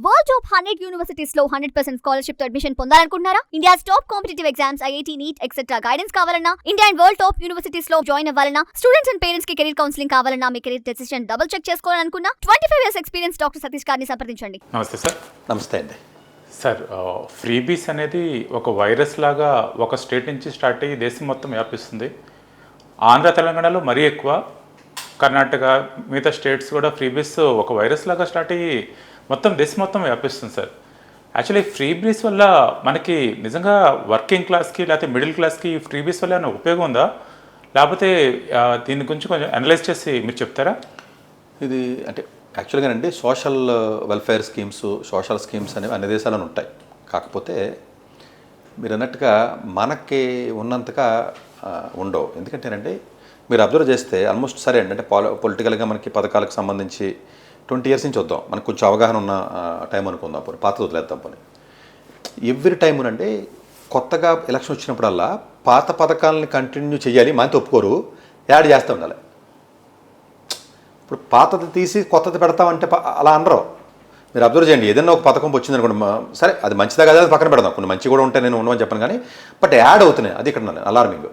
World top 100 universities లో 100% scholarship తో admission పొందాలనుకుంటున్నారా? India's top competitive exams, IIT, NEET etcetera guidance కావాలన్నా, India and world top universities లో join అవ్వాలన్నా, students and parents కి career counselling కావాలన్నా, మీ కెరీర్ డెసిషన్ డబుల్ చెక్ చేసుకోవాలనుకున్నా 25 years ఎక్స్పీరియన్స్ డాక్టర్ సతీష్ గారిని సంప్రదించండి. నమస్తే సార్. నమస్తే అండి. సార్, ఫ్రీబీస్ అనేది ఒక వైరస్ లాగా ఒక స్టేట్ నుంచి స్టార్ట్ అయ్యి దేశం మొత్తం వ్యాపిస్తుంది. ఆంధ్ర తెలంగాణలో మరీ ఎక్కువ, కర్ణాటక మిగతా స్టేట్స్ కూడా ఫ్రీబీస్ ఒక వైరస్ లాగా స్టార్ట్ అయ్యి మొత్తం దేశం మొత్తం వ్యాపిస్తుంది సార్. యాక్చువల్లీ ఫ్రీబీస్ వల్ల మనకి నిజంగా వర్కింగ్ క్లాస్కి లేకపోతే మిడిల్ క్లాస్కి ఫ్రీబీస్ వల్ల ఏమైనా ఉపయోగం ఉందా, లేకపోతే దీని గురించి కొంచెం అనలైజ్ చేసి మీరు చెప్తారా? ఇది అంటే యాక్చువల్గా అండి social welfare schemes, social schemes అనేవి అన్ని దేశాలను ఉంటాయి. కాకపోతే మీరు అన్నట్టుగా మనకి ఉన్నంతగా ఉండవు. ఎందుకంటేనండి మీరు అబ్జర్వ్ చేస్తే ఆల్మోస్ట్ సరే అండి, అంటే పొలిటికల్గా మనకి పథకాలకు సంబంధించి 20 years నుంచి వద్దాం, మనకు కొంచెం అవగాహన ఉన్న టైం అనుకుందాం, పోనీ పాత వదిలేద్దాం. పోనీ ఎవ్రీ టైమునండి కొత్తగా ఎలక్షన్ వచ్చినప్పుడల్లా పాత పథకాలని కంటిన్యూ చేయాలి, మనతో ఒప్పుకోరు, యాడ్ చేస్తూ ఉండాలి. ఇప్పుడు పాతది తీసి కొత్తది పెడతామంటే అలా అనరు. మీరు అబ్జర్వ్ చేయండి, ఏదైనా ఒక పథకం వచ్చింది అనుకోండి, సరే అది మంచిదా కదా అది పక్కన పెడదాం, కొన్ని మంచి కూడా ఉంటాయి, నేను ఉండమని చెప్పను, కానీ బట్ యాడ్ అవుతున్నాయి, అది ఇక్కడ ఉన్నాను అలార్మింగ్.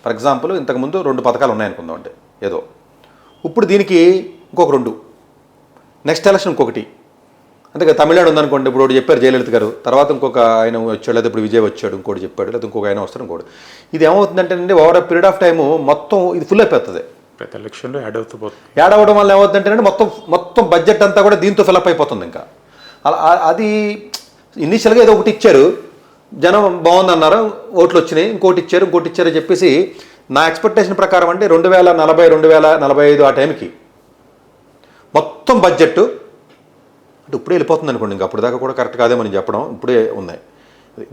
ఫర్ ఎగ్జాంపుల్ ఇంతకుముందు 2 పథకాలు ఉన్నాయనుకుందాం, అంటే ఏదో ఇప్పుడు దీనికి ఇంకొక 2, నెక్స్ట్ ఎలక్షన్ ఇంకొకటి. అంటే తమిళనాడు ఉందనుకోండి, ఇప్పుడు ఒకటి చెప్పారు జయలలిత గారు, తర్వాత ఇంకొక ఆయన వచ్చాడు, లేదా ఇప్పుడు విజయ్ వచ్చాడు, ఇంకోటి చెప్పాడు, లేదా ఇంకొక ఆయన వస్తాడు ఇంకోటి. ఇది ఏమవుతుందంటే అండి ఓవర్ పీరియడ్ ఆఫ్ టైము మొత్తం ఇది ఫుల్ అయిపోతుంది. ప్రతి ఎలక్షన్లో యాడ్ అవ్వడం వల్ల ఏమవుతుందంటే మొత్తం బడ్జెట్ అంతా కూడా దీంతో ఫిల్అప్ అయిపోతుంది. ఇంకా అలా అది ఇనీషియల్గా ఏదో ఒకటి ఇచ్చారు, జనం బాగుందన్నారు, ఓట్లు వచ్చినాయి, ఇంకోటి ఇచ్చారు చెప్పేసి నా ఎక్స్పెక్టేషన్ ప్రకారం అంటే 2040, 2045 ఆ టైంకి మొత్తం బడ్జెట్ అంటే ఇప్పుడే వెళ్ళిపోతుంది అనుకోండి. ఇంకా అప్పుడు దాకా కూడా కరెక్ట్ కాదే మనం చెప్పడం, ఇప్పుడే ఉన్నాయి.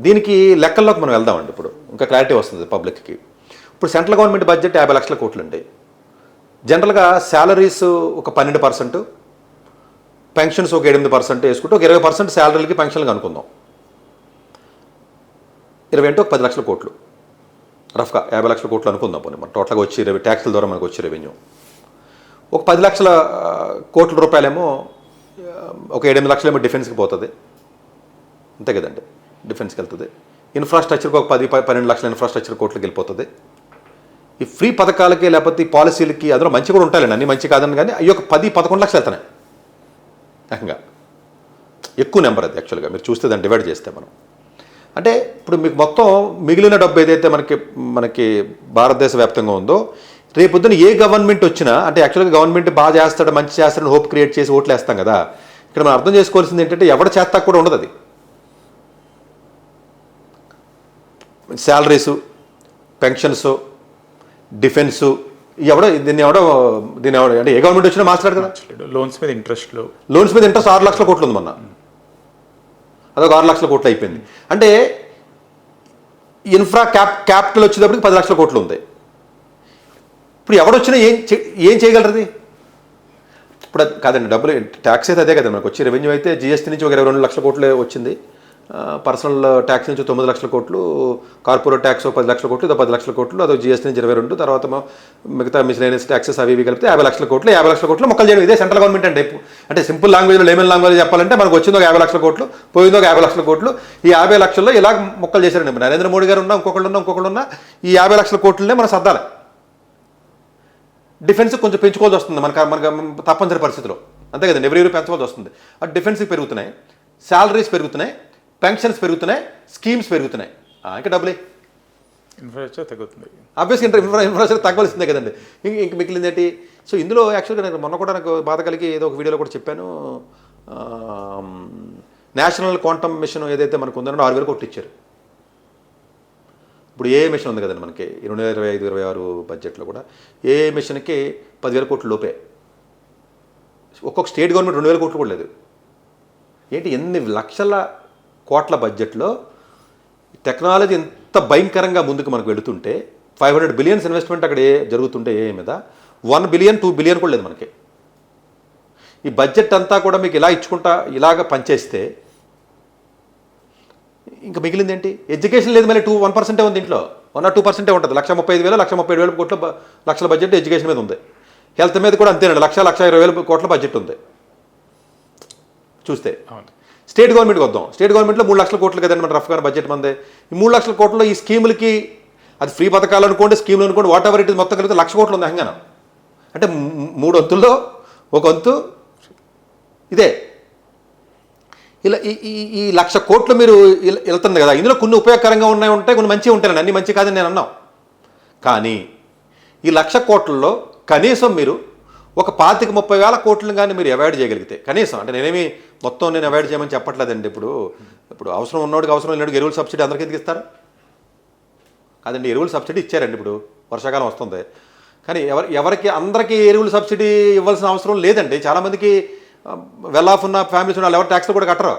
దీనికి లెక్కల్లోకి మనం వెళ్దామండి, ఇప్పుడు ఇంకా క్లారిటీ వస్తుంది పబ్లిక్కి. ఇప్పుడు సెంట్రల్ గవర్నమెంట్ బడ్జెట్ 50 లక్షల కోట్లు అండి. జనరల్గా శాలరీస్ ఒక 12%, పెన్షన్స్ ఒక 8% వేసుకుంటే ఒక 20% శాలరీలకి పెన్షన్లు అనుకుందాం. 20 అంటే ఒక 10 లక్షల కోట్లు, రఫ్గా 50 లక్షల కోట్లు అనుకుందాం. పోనీ మన టోటల్గా వచ్చి ట్యాక్సుల ద్వారా మనకు వచ్చే రెవెన్యూ ఒక 10 లక్షల కోట్ల రూపాయలేమో, ఒక 8 లక్షలేమో డిఫెన్స్కి పోతుంది, అంతే కదండి, డిఫెన్స్కి వెళ్తుంది. ఇన్ఫ్రాస్ట్రక్చర్కి ఒక 10-12 లక్షల ఇన్ఫ్రాస్ట్రక్చర్ కోట్లకి వెళ్ళిపోతుంది. ఈ ఫ్రీ పథకాలకి లేకపోతే ఈ పాలసీలకి అందులో మంచి కూడా ఉంటాయండి, అన్ని మంచి కాదని, కానీ అవి ఒక 10-11 లక్షలు వెళ్తున్నాయి ఏకంగా. ఎక్కువ నెంబర్ అది యాక్చువల్గా మీరు చూస్తే దాన్ని డివైడ్ చేస్తే మనం. అంటే ఇప్పుడు మీకు మొత్తం మిగిలిన డబ్బు ఏదైతే మనకి భారతదేశ వ్యాప్తంగా ఉందో, రేపొద్దున ఏ గవర్నమెంట్ వచ్చినా, అంటే యాక్చువల్గా గవర్నమెంట్ బాగా చేస్తాడు, మంచి చేస్తాడని హోప్ క్రియేట్ చేసి ఓట్లు వేస్తాం కదా. ఇక్కడ మనం అర్థం చేసుకోవాల్సింది ఏంటంటే ఎవరి చేత కూడా ఉండదు అది. శాలరీసు, పెన్షన్స్, డిఫెన్సు దీన్ని ఎవడో అంటే ఏ గవర్నమెంట్ వచ్చినా మాట్లాడు కదా. లోన్స్ మీద ఇంట్రెస్ట్ 6 లక్షల కోట్లు ఉంది మొన్న, అదొక 6 లక్షల కోట్లు అయిపోయింది. అంటే ఇన్ఫ్రా క్యాపిటల్ వచ్చేటప్పటికి 10 లక్షల కోట్లు ఉంది. ఇప్పుడు ఎవడొచ్చినా ఏం చేయగలరు? ఇప్పుడు కాదండి, డబ్బులు ట్యాక్స్ అయితే అదే కదా మనకు వచ్చి రెవెన్యూ అయితే జిఎస్టీ నుంచి ఒక 22 లక్షల కోట్లే వచ్చింది, పర్సనల్ ట్యాక్స్ నుంచి 9 లక్షల కోట్లు, కార్పొరేట్ ట్యాక్స్ 10 లక్షల కోట్లు, 10 లక్షల కోట్లు, అదో జిఎస్టీ నుంచి 22, తర్వాత మిగతా మిస్లేనియస్ ట్యాక్సెస్ అవి ఇవి కలిపితే 50 లక్షల కోట్లు. 50 లక్షల కోట్లు మొక్కలు చేయడం ఇదే సెంట్రల్ గవర్నమెంట్ అంటే సింపుల్ లాంగ్వేజ్లో, లేమన్ లాంగ్వేజ్ చెప్పాలంటే మనకు వచ్చింది ఒక 50 లక్షల కోట్లు, పోయింది ఒక 50 లక్షల కోట్లు. ఈ 50 లక్షల్లో ఇలా మొక్కలు చేశారండి. నరేంద్ర మోడీ గారు ఉన్నా, ఇంకొకళ్ళు ఉన్నా, ఈ 50 లక్షల కోట్లనే మనం సర్దాలి. డిఫెన్స్ కొంచెం పెంచుకోవాల్సి వస్తుంది మనకు తప్పనిసరి పరిస్థితిలో, అంతే కదండి, ఎవరి పెంచుకోవాల్సి వస్తుంది. అటు డిఫెన్స్కి పెరుగుతున్నాయి, శాలరీస్ పెరుగుతున్నాయి, పెన్షన్స్ పెరుగుతున్నాయి, స్కీమ్స్ పెరుగుతున్నాయి, ఇంకా డబ్బులే ఇన్ఫ్రాస్ట్రక్చర్ తగ్గుతుంది. ఆబ్వియస్గా ఇన్ఫ్రాస్ట్రక్చర్ తగ్గవలసిందే కదండి. ఇంక మిగిలింది ఏంటి? సో ఇందులో యాక్చువల్గా నేను మొన్న కూడా నాకు బాధ కలిగి ఏదో ఒక వీడియోలో కూడా చెప్పాను, నేషనల్ క్వాంటమ్ మిషన్ ఏదైతే మనకు ఉందో 6,000 కోట్లు ఇచ్చారు. ఇప్పుడు ఏ మిషన్ ఉంది కదండి మనకి 2025-26 బడ్జెట్లో కూడా ఏ మిషన్కి 10,000 కోట్ల లోపే. ఒక్కొక్క స్టేట్ గవర్నమెంట్ 2,000 కోట్లు కూడా లేదు. ఏంటి ఎన్ని లక్షల కోట్ల బడ్జెట్లో టెక్నాలజీ ఎంత భయంకరంగా ముందుకు మనకు వెళుతుంటే 500 బిలియన్స్ ఇన్వెస్ట్మెంట్ అక్కడ జరుగుతుంటే ఏ మీద 1 బిలియన్ 2 బిలియన్ కూడా లేదు మనకి. ఈ బడ్జెట్ అంతా కూడా మీకు ఇలా ఇచ్చుకుంటా ఇలాగ పనిచేస్తే ఇంకా మిగిలింది ఏంటి? ఎడ్యుకేషన్ లేదు, మళ్ళీ 1% ఉంది దీంట్లో, 1 or 2% ఉంటుంది. 1,35,000 కోట్ల లక్షల బడ్జెట్ ఎడ్యుకేషన్ మీద ఉంది. హెల్త్ మీద కూడా అంతేనండి, 1,20,000 కోట్ల బడ్జెట్ ఉంది. చూస్తే. అవును. స్టేట్ గవర్నమెంట్కి వద్దాం. స్టేట్ గవర్నమెంట్లో 3 లక్షల కోట్లు కదండి మన రఫ్గా బడ్జెట్ మందే. ఈ 3 లక్షల కోట్లలో ఈ స్కీములకి, అది ఫ్రీ పథకాలు అనుకోండి, స్కీములు అనుకోండి, వాట్ ఎవర్ ఇట్ మొత్తం కలిగితే 1,00,000 కోట్లు ఉంది హంగానం. అంటే 3 వంతుల్లో 1 వంతు ఇదే. ఇలా ఈ 1,00,000 కోట్లు మీరు వెళ్తుంది కదా, ఇందులో కొన్ని ఉపయోగకరంగా ఉంటాయి, కొన్ని మంచిగా ఉంటాయండి, అన్ని మంచి కాదని నేను అన్నాం. కానీ ఈ 1,00,000 కోట్లలో కనీసం మీరు ఒక 25-30 వేల కోట్లను కానీ మీరు అవాయిడ్ చేయగలిగితే కనీసం, అంటే నేనేమి మొత్తం నేను అవాయిడ్ చేయమని చెప్పట్లేదండి. ఇప్పుడు అవసరం ఉన్నోడికి అవసరం లేనివాడికి ఎరువుల సబ్సిడీ అందరికీ ఎందుకు ఇస్తారు? కాదండి, ఎరువుల సబ్సిడీ ఇచ్చారండి. ఇప్పుడు వర్షాకాలం వస్తుంది, కానీ ఎవరికి అందరికీ ఎరువుల సబ్సిడీ ఇవ్వాల్సిన అవసరం లేదండి. చాలామందికి వెల్ ఆఫ్ ఉన్న ఫ్యామిలీస్ ఉన్న వాళ్ళు ఎవరు ట్యాక్స్లు కూడా కట్టరు.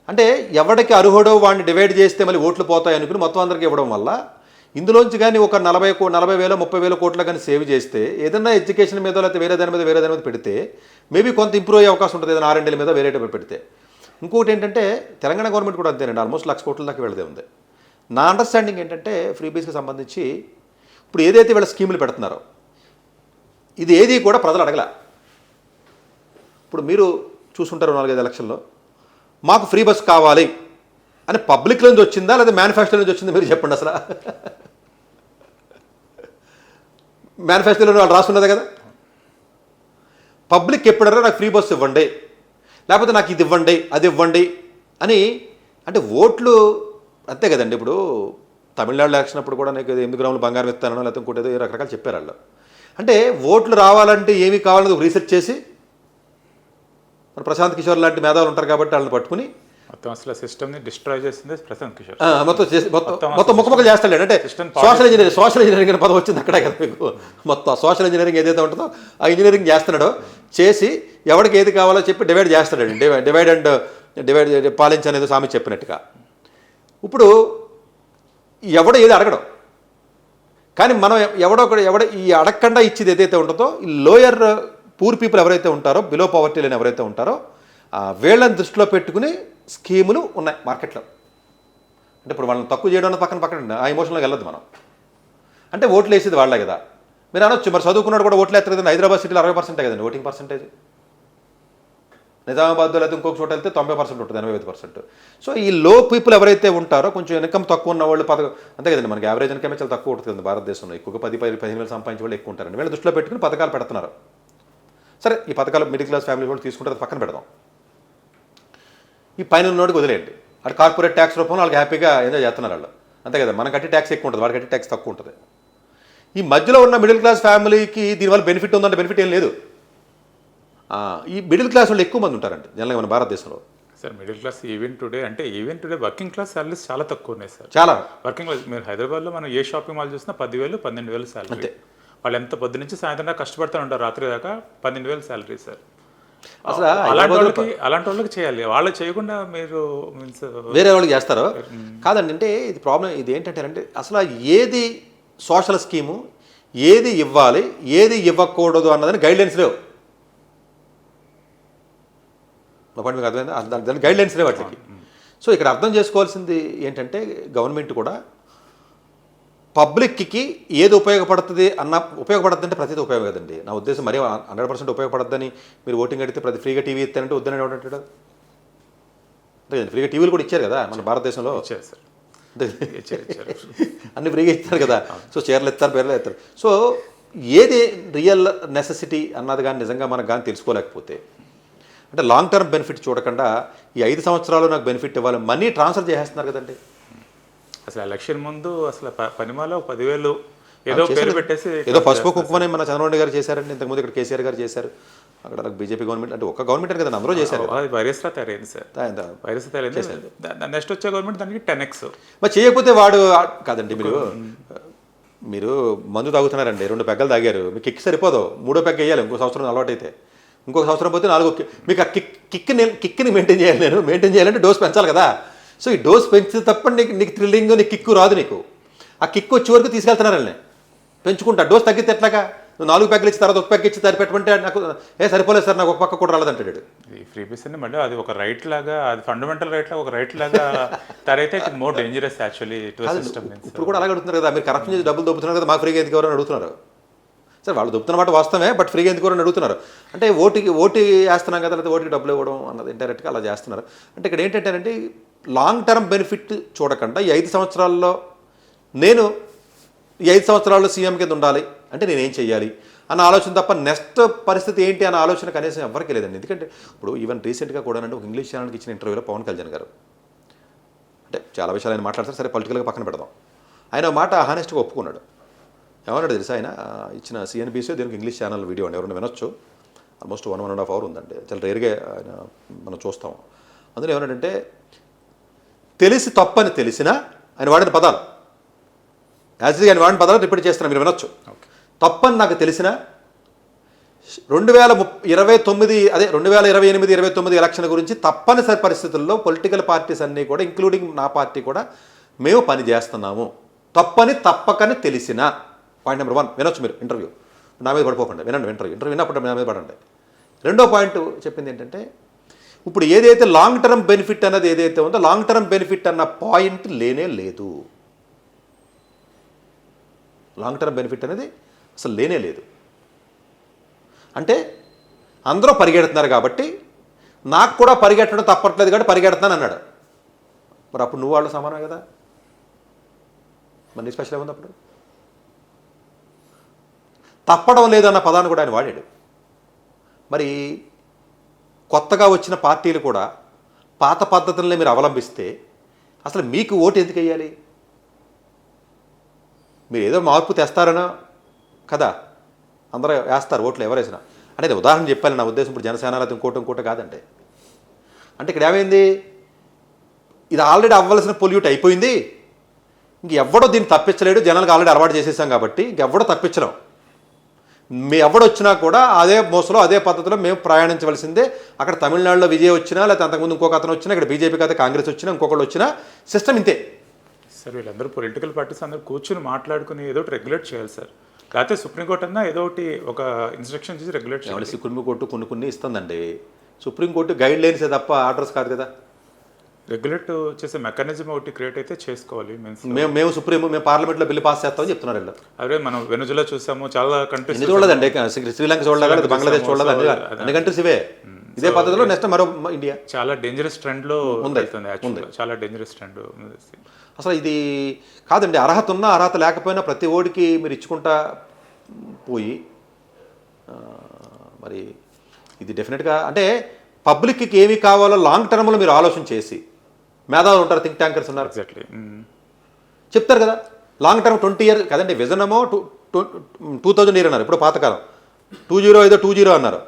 అంటే ఎవరికి అర్హుడో వాడిని డివైడ్ చేస్తే మళ్ళీ ఓట్లు పోతాయి అనుకుని మొత్తం అందరికీ ఇవ్వడం వల్ల ఇందులోంచి కానీ ఒక 40,000-30,000 కోట్లు కానీ సేవ్ చేస్తే, ఏదైనా ఎడ్యుకేషన్ మీద లేకపోతే వేరే దాని మీద పెడితే మేబీ కొంత ఇంప్రూవ్ అయ్యే అవకాశం ఉంటుంది. ఏదైనా R&D మీద వేరే పెడితే. ఇంకొకటి ఏంటంటే తెలంగాణ గవర్నమెంట్ కూడా అంతేనండి, ఆల్మోస్ట్ 1,00,000 కోట్ల దాకా వెళ్ళదే ఉంది. నా అండర్స్టాండింగ్ ఏంటంటే ఫ్రీబీస్కి సంబంధించి ఇప్పుడు ఏదైతే వీళ్ళ స్కీములు పెడుతున్నారో ఇది ఏది కూడా ప్రజలు అడగల. ఇప్పుడు మీరు చూసుంటారు 4-5 ఎలక్షన్లో మాకు ఫ్రీ బస్ కావాలి అని పబ్లిక్ నుంచి వచ్చిందా లేదా మేనిఫెస్టో నుంచి వచ్చిందా మీరు చెప్పండి. అసలు మేనిఫెస్టోలో వాళ్ళు రాస్తున్నదే కదా. పబ్లిక్ ఎప్పుడైనా నాకు ఫ్రీ బస్ ఇవ్వండి, లేకపోతే నాకు ఇది ఇవ్వండి, అది ఇవ్వండి అని, అంటే ఓట్లు అంతే కదండి. ఇప్పుడు తమిళనాడులో ఎలక్షన్ అప్పుడు కూడా నాకు 8 గ్రాములు బంగారం ఇస్తానో లేకపోతే ఇంకోటి ఏదో రకరకాలు చెప్పారు వాళ్ళు. అంటే ఓట్లు రావాలంటే ఏమి కావాలన్నది రీసెర్చ్ చేసి, మన ప్రశాంత్ కిషోర్ లాంటి మేధావులు ఉంటారు కాబట్టి వాళ్ళని పట్టుకుని మొత్తం అసలు సిస్టమ్ని డిస్ట్రాయ్ చేసింది ప్రశాంత్ కిషోర్. మొత్తం ముక్కముక్క చేస్తాడు. అంటే సోషల్ ఇంజనీరింగ్ అనే పదం వచ్చింది అక్కడే కదా మీకు. మొత్తం సోషల్ ఇంజనీరింగ్ ఏదైతే ఉంటుందో ఆ ఇంజనీరింగ్ చేస్తున్నాడో చేసి ఎవరికి ఏది కావాలో చెప్పి డివైడ్ చేస్తాడండి. డివైడ్ పాలించి అనేది సామి చెప్పినట్టుగా. ఇప్పుడు ఎవడో ఏది అడగడం, కానీ మనం ఎవడ ఈ అడగకుండా ఇచ్చేది ఏదైతే ఉంటుందో ఈ లోయర్ పూర్ పీపుల్ ఎవరైతే ఉంటారో, బిలో పవర్టీ లేని ఎవరైతే ఉంటారో వీళ్ళని దృష్టిలో పెట్టుకుని స్కీములు ఉన్నాయి మార్కెట్లో. అంటే ఇప్పుడు వాళ్ళని తక్కువ చేయడం అన్న పక్కన ఆ ఎమోషన్లోకి వెళ్ళదు మనం. అంటే ఓట్లు వేసేది వాళ్ళే కదా. మీరు అనొచ్చు మరి చదువుకున్నాడు కూడా ఓట్లు వేస్తారు కదండి. హైదరాబాద్ సిటీలో 60% కదండి ఓటింగ్ పర్సెంటేజ్. నిజామాబాద్లో అయితే ఇంకొక చోట వెళ్తే 90% ఉంటుంది, 85%. సో ఈ లో పీపుల్ ఎవరైతే ఉంటారో, కొంచెం ఇన్కమ్ తక్కువ ఉన్న వాళ్ళు అంతే కదండి, మనకి యావరేజ్ ఇన్కమ్ చాలా తక్కువ ఉంటుంది కదండి భారతదేశంలో. ఎక్కువగా 10-15 సంపాదించే వాళ్ళు ఎక్కువ ఉంటారండి. వీళ్ళు దృష్టిలో పెట్టుకుని పథకాలు పెడుతున్నారు. సరే, ఈ పథకాలు మిడిల్ క్లాస్ ఫ్యామిలీ వాళ్ళు తీసుకుంటారు, పక్కన పెడదాం. ఈ పైన ఉన్నోడికి వదిలేయండి. అటు కార్పొరేట్ ట్యాక్స్ రూపంలో వాళ్ళకి హ్యాపీగా ఎంజాయ్ చేస్తున్నారు వాళ్ళు, అంతే కదా. మన కట్టి ట్యాక్స్ ఎక్కువ ఉంటుంది, వాడి కట్టి ట్యాక్స్ తక్కువ ఉంటుంది. ఈ మధ్యలో ఉన్న మిడిల్ క్లాస్ ఫ్యామిలీకి దీనివల్ల బెనిఫిట్ ఉందంటే బెనిఫిట్ ఏం లేదు. ఈ మిడిల్ క్లాస్ వాళ్ళు ఎక్కువ మంది ఉంటారండి జనరల్గా మన భారతదేశంలో. Sir middle class even today working class salaries చాలా తక్కువ ఉన్నాయి సార్. చాలా వర్కింగ్ క్లాస్. మీరు హైదరాబాద్లో మనం ఏ షాపింగ్ మాల్ చూసినా 10,000-12,000 సాలరీ. వాళ్ళు ఎంత పొద్దు నుంచి సాయంత్రం దాకా కష్టపడుతూ ఉంటారు, రాత్రి దాకా 12,000 సాలరీ సార్. అసలు అలాంటి వాళ్ళకి చేయాలి, వాళ్ళు చేయకుండా మీరు వేరే వాళ్ళకి చేస్తారు కాదండి. అంటే ఇది ప్రాబ్లం ఇది ఏంటంటే అసలు ఏది సోషల్ స్కీము, ఏది ఇవ్వాలి, ఏది ఇవ్వకూడదు అన్నదని గైడ్లైన్స్ లేవు. మీకు అర్థమైందా? దాని గైడ్లైన్స్ లేవు వాటికి. సో ఇక్కడ అర్థం చేసుకోవాల్సింది ఏంటంటే గవర్నమెంట్ కూడా పబ్లిక్కి ఏది ఉపయోగపడుతుంది ఉపయోగపడుతుందంటే ప్రతిదీ ఉపయోగం కదండి. నా ఉద్దేశం మరీ 100% ఉపయోగపడద్దని మీరు ఓటింగ్ అడిగితే ప్రతి ఫ్రీగా టీవీ ఇస్తానంటే వద్దని ఏమంటాడు. అంతే కదండి, ఫ్రీగా టీవీలు కూడా ఇచ్చారు కదా మన భారతదేశంలో. అన్ని ఫ్రీగా ఇస్తారు కదా. సో చీరలు ఇస్తారు, పేర్లు ఇస్తారు. సో ఏది రియల్ నెసెసిటీ అన్నది కానీ నిజంగా మనకు కానీ తెలుసుకోలేకపోతే, అంటే లాంగ్ టర్మ్ బెనిఫిట్ చూడకుండా ఈ 5 సంవత్సరాలు నాకు బెనిఫిట్ ఇవ్వాలి, మనీ ట్రాన్స్ఫర్ చేసేస్తున్నారు కదండి. అసలు ఎలక్షన్ ముందు అసలు పనిమాలో 10,000 ఏదో పేరు పెట్టేసి ఏదో పసుపు కుంకుమని మన చంద్రబాబు గారు చేశారండి. ఇంతకుముందు ఇక్కడ కేసీఆర్ గారు చేశారు, అక్కడ నాకు బీజేపీ గవర్నమెంట్ అంటే ఒక్క గవర్నమెంట్ కదా అందరూ చేశారు. వైరస్లా తయారైంది సార్, వైరస్ తయారైంది. నెక్స్ట్ వచ్చే గవర్నమెంట్ దానికి 10x. మరి చేయకపోతే వాడు కాదండి. మీరు మందు తాగుతున్నారండి, 2 పెగ్గలు తాగారు, మీకు కిక్ సరిపోదు, 3వ పెగ్గ వేయాలి. ఇంకో సంవత్సరం అలవాటైతే, ఇంకొక సంవత్సరం పోతే 4వ మీకు ఆ కిక్ని మెయింటైన్ చేయాలి. నేను మెయింటైన్ చేయాలంటే డోస్ పెంచాలి కదా. సో ఈ డోస్ పెంచితే తప్ప నీకు థ్రిల్లింగ్, నీకు కిక్కు రాదు. నీకు ఆ కిక్ వచ్చే వరకు తీసుకెళ్తున్నారని పెంచుకుంటా. డోస్ తగ్గితే ఎట్లాగా? నువ్వు 4 పెగ్గలు ఇచ్చి తర్వాత 1 పెగ్ ఇచ్చి సరిపెట్టమంటే నాకు సరిపోలేదు సార్, నాకు 1 పక్క కూడా రాలేదంటాడు. ఈ ఫ్రీ బీస్ అని మళ్ళీ అది ఒక రైట్ లాగా, అది ఫండమెంటల్ రైట్ లాగా, ఒక రైట్ లాగా తరైతే it more dangerous actually to system. ఇప్పుడు కూడా అలాగే అడుగుతున్నారు కదా, మీరు కరప్షన్ చేసి డబ్బులు దొబ్బుతున్నారు కదా, మాకు ఫ్రీగా ఎందుకు ఎవరైనా అడుగుతున్నారు. సరే వాళ్ళు చెప్తున్న మాట వాస్తవమే, బట్ ఫ్రీగా ఎందుకు అని అడుగుతున్నారు. అంటే ఓటు వేస్తున్నాం కదా, లేకపోతే ఓటుకి డబ్బులు ఇవ్వడం అన్నది ఇండైరెక్ట్గా అలా చేస్తున్నారు. అంటే ఇక్కడ ఏంటంటే లాంగ్ టర్మ్ బెనిఫిట్ చూడకుండా ఈ 5 సంవత్సరాల్లో నేను ఈ 5 సంవత్సరాల్లో సీఎం కింద ఉండాలి అంటే నేనేం చెయ్యాలి అన్న ఆలోచన తప్ప నెక్స్ట్ పరిస్థితి ఏంటి అన్న ఆలోచన కనీసం ఎవరికి లేదండి. ఎందుకంటే ఇప్పుడు ఈవెన్ రీసెంట్గా కూడా ఒక ఇంగ్లీష్ ఛానల్కి ఇచ్చిన ఇంటర్వ్యూలో పవన్ కళ్యాణ్ గారు అంటే చాలా విషయాలు ఆయన మాట్లాడతారు, సరే పొలిటికల్గా పక్కన పెడదాం. ఆయన మాట హానెస్ట్గా ఒప్పుకున్నాడు. ఏమన్నాడు తెలుసా ఆయన ఇచ్చిన సిఎన్బిసి దీనికి ఇంగ్లీష్ ఛానల్ వీడియో అండి, ఎవరైనా వినొచ్చు, ఆల్మోస్ట్ 1.5 hours ఉందండి, చాలా రేర్గా ఆయన మనం చూస్తాం. అందులో ఏమన్నాడంటే తెలిసి తప్పని తెలిసినా ఆయన వాడిన పదాలు యాజ్ ఆయన వాడిన పదాలు రిపీట్ చేస్తున్నా, మీరు వినొచ్చు. తప్పని నాకు తెలిసిన 2028-29 ఎలక్షన్ గురించి తప్పనిసరి పరిస్థితుల్లో పొలిటికల్ పార్టీస్ అన్నీ కూడా ఇంక్లూడింగ్ నా పార్టీ కూడా మేము పని చేస్తున్నాము. తప్పకని తెలిసిన పాయింట్ నెంబర్ 1 వినొచ్చు, మీరు ఇంటర్వ్యూ నా మీద పడిపోకండి, వినండి ఇంటర్వ్యూ విన్నప్పుడు నా మీద పడండి. రెండో పాయింట్ చెప్పింది ఏంటంటే ఇప్పుడు ఏదైతే లాంగ్ టర్మ్ బెనిఫిట్ అన్నది ఏదైతే ఉందో లాంగ్ టర్మ్ బెనిఫిట్ అన్న పాయింట్ లేనే లేదు. లాంగ్ టర్మ్ బెనిఫిట్ అనేది అసలు లేనే లేదు. అంటే అందరూ పరిగెడుతున్నారు కాబట్టి నాకు కూడా పరిగెట్టడం తప్పట్లేదు కాబట్టి పరిగెడుతున్నాను అన్నాడు. మరి అప్పుడు నువ్వు వాళ్ళు సమానం కదా, మరి స్పెషల్ ఏముంది అప్పుడు? తప్పడం లేదన్న పదాన్ని కూడా ఆయన వాడాడు. మరి కొత్తగా వచ్చిన పార్టీలు కూడా పాత పద్ధతులనే మీరు అవలంబిస్తే అసలు మీకు ఓటు ఎందుకు వేయాలి? మీరు ఏదో మార్పు తెస్తారనో కదా అందరూ వేస్తారు ఓట్లు ఎవరేసినా. అంటే ఉదాహరణ చెప్పాను, నా ఉద్దేశం ఇప్పుడు జనసేన లేదా ఇంకోటి కాదంటే. అంటే ఇక్కడ ఏమైంది, ఇది ఆల్రెడీ అవ్వాల్సిన పొల్యూట్ అయిపోయింది, ఇంకెవ్వడో దీన్ని తప్పించలేడు, జనాలకు ఆల్రెడీ అలవాటు చేసేసాం కాబట్టి ఇంకెవ్వడో తప్పించలేం. మీ ఎవడొచ్చినా కూడా అదే మోసలో అదే పద్ధతిలో మేము ప్రయాణించవలసిందే. అక్కడ తమిళనాడులో విజయ్ వచ్చినా లేకపోతే అంతకుముందు ఇంకొక అతను వచ్చినా, ఇక్కడ బీజేపీ అయితే కాంగ్రెస్ వచ్చినా ఇంకొకళ్ళు వచ్చినా సిస్టమ్ ఇంతే. సార్ వీళ్ళందరూ పొలిటికల్ పార్టీస్ అందరూ కూర్చొని మాట్లాడుకుని ఏదో ఒకటి రెగ్యులేట్ చేయాలి సార్. లేకపోతే సుప్రీంకోర్టు అన్నా ఏదో ఒకటి ఒక ఇన్స్ట్రక్షన్ చేసి రెగ్యులేట్ చేయాలి. సుప్రీంకోర్టు కొన్ని ఇస్తుందండి, సుప్రీంకోర్టు గైడ్ లైన్సే తప్ప ఆర్డర్స్ కాదు కదా. రెగ్యులేట్ చేసే మెకానిజం ఒకటి క్రియేట్ అయితే చేసుకోవాలి. మేము మేము పార్లమెంట్లో బిల్లు పాస్ చేస్తామని చెప్తున్నారు వీళ్ళు. అదే మనం వెనుజులా చూసాము, చాలా కంట్రీస్ చూడలేదండి, శ్రీలంక చూడలేదు, బంగ్లాదేశ్ చూడలేదు, అన్ని కంట్రీస్ ఇవే ఇదే పద్ధతిలో. నెక్స్ట్ మరో ఇండియా చాలా డేంజరస్ ట్రెండ్ లో ఉంది, చాలా డేంజరస్ ట్రెండ్. అసలు ఇది కాదండి, అర్హత ఉన్నా అర్హత లేకపోయినా ప్రతి ఓడికి మీరు ఇచ్చుకుంటా పోయి మరి ఇది డెఫినెట్గా అంటే పబ్లిక్కి ఏమి కావాలో లాంగ్ టర్మ్లో మీరు ఆలోచన చేసి, మేధావులు ఉంటారు, థింక్ ట్యాంకర్స్ ఉన్నారు, ఎగ్జాక్ట్లీ చెప్తారు కదా లాంగ్ టర్మ్ 20 years కదండి. విజన్ ఏమో 2000 అన్నారు, ఇప్పుడు పాతకాలం 20 అన్నారు,